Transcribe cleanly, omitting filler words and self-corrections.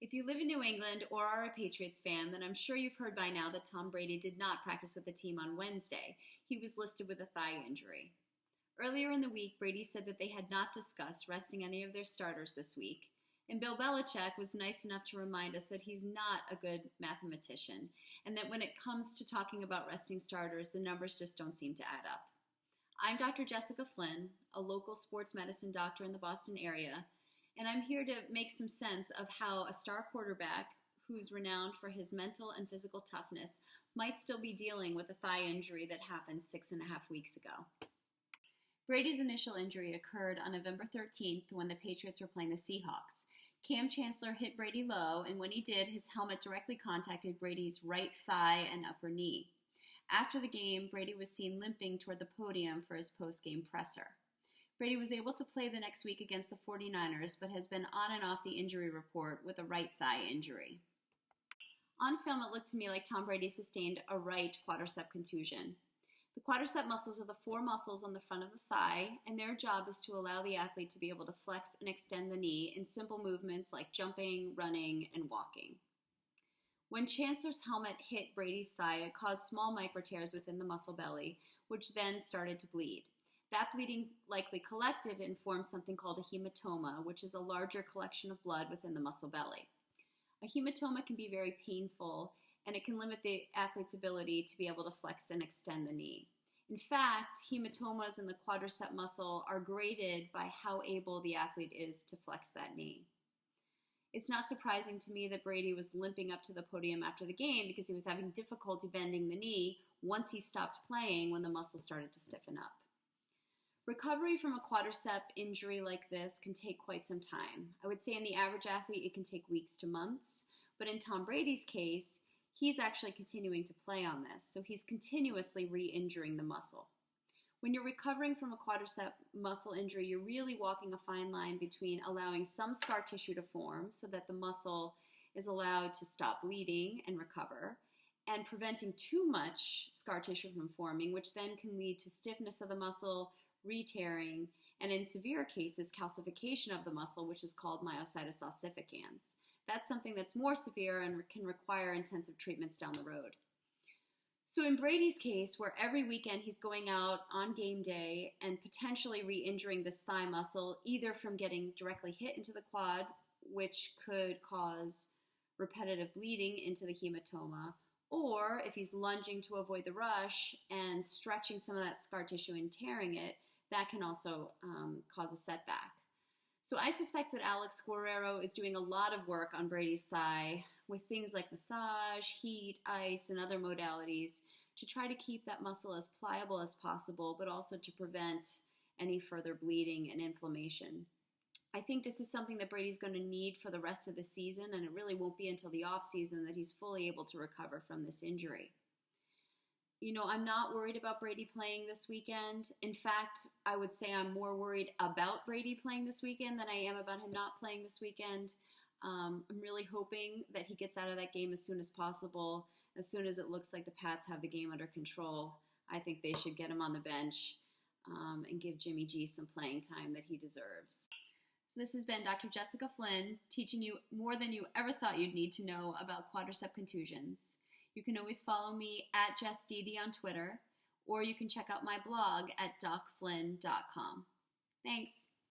If you live in New England or are a Patriots fan, then I'm sure you've heard by now that Tom Brady did not practice with the team on Wednesday. He was listed with a thigh injury. Earlier in the week, Brady said that they had not discussed resting any of their starters this week, and Bill Belichick was nice enough to remind us that he's not a good mathematician, and that when it comes to talking about resting starters, the numbers just don't seem to add up. I'm Dr. Jessica Flynn, a local sports medicine doctor in the Boston area, and I'm here to make some sense of how a star quarterback who's renowned for his mental and physical toughness might still be dealing with a thigh injury that happened 6.5 weeks ago. Brady's initial injury occurred on November 13th when the Patriots were playing the Seahawks. Cam Chancellor hit Brady low, and when he did, his helmet directly contacted Brady's right thigh and upper knee. After the game, Brady was seen limping toward the podium for his post-game presser. Brady was able to play the next week against the 49ers, but has been on and off the injury report with a right thigh injury. On film, it looked to me like Tom Brady sustained a right quadricep contusion. The quadricep muscles are the four muscles on the front of the thigh, and their job is to allow the athlete to be able to flex and extend the knee in simple movements like jumping, running, and walking. When Chancellor's helmet hit Brady's thigh, it caused small micro tears within the muscle belly, which then started to bleed. That bleeding likely collected and formed something called a hematoma, which is a larger collection of blood within the muscle belly. A hematoma can be very painful, and it can limit the athlete's ability to be able to flex and extend the knee. In fact, hematomas in the quadricep muscle are graded by how able the athlete is to flex that knee. It's not surprising to me that Brady was limping up to the podium after the game because he was having difficulty bending the knee once he stopped playing when the muscle started to stiffen up. Recovery from a quadricep injury like this can take quite some time. I would say in the average athlete, it can take weeks to months. But in Tom Brady's case, he's actually continuing to play on this. So he's continuously re-injuring the muscle. When you're recovering from a quadricep muscle injury, you're really walking a fine line between allowing some scar tissue to form so that the muscle is allowed to stop bleeding and recover, and preventing too much scar tissue from forming, which then can lead to stiffness of the muscle, re-tearing, and in severe cases, calcification of the muscle, which is called myositis ossificans. That's something that's more severe and can require intensive treatments down the road. So in Brady's case, where every weekend he's going out on game day and potentially re-injuring this thigh muscle, either from getting directly hit into the quad, which could cause repetitive bleeding into the hematoma, or if he's lunging to avoid the rush and stretching some of that scar tissue and tearing it, that can also cause a setback. So I suspect that Alex Guerrero is doing a lot of work on Brady's thigh with things like massage, heat, ice, and other modalities to try to keep that muscle as pliable as possible, but also to prevent any further bleeding and inflammation. I think this is something that Brady's going to need for the rest of the season, and it really won't be until the off season that he's fully able to recover from this injury. You know, I'm not worried about Brady playing this weekend. In fact, I would say I'm more worried about Brady playing this weekend than I am about him not playing this weekend. I'm really hoping that he gets out of that game as soon as possible. As soon as it looks like the Pats have the game under control, I think they should get him on the bench and give Jimmy G some playing time that he deserves. So this has been Dr. Jessica Flynn, teaching you more than you ever thought you'd need to know about quadricep contusions. You can always follow me at JessDD on Twitter, or you can check out my blog at docflynn.com. Thanks.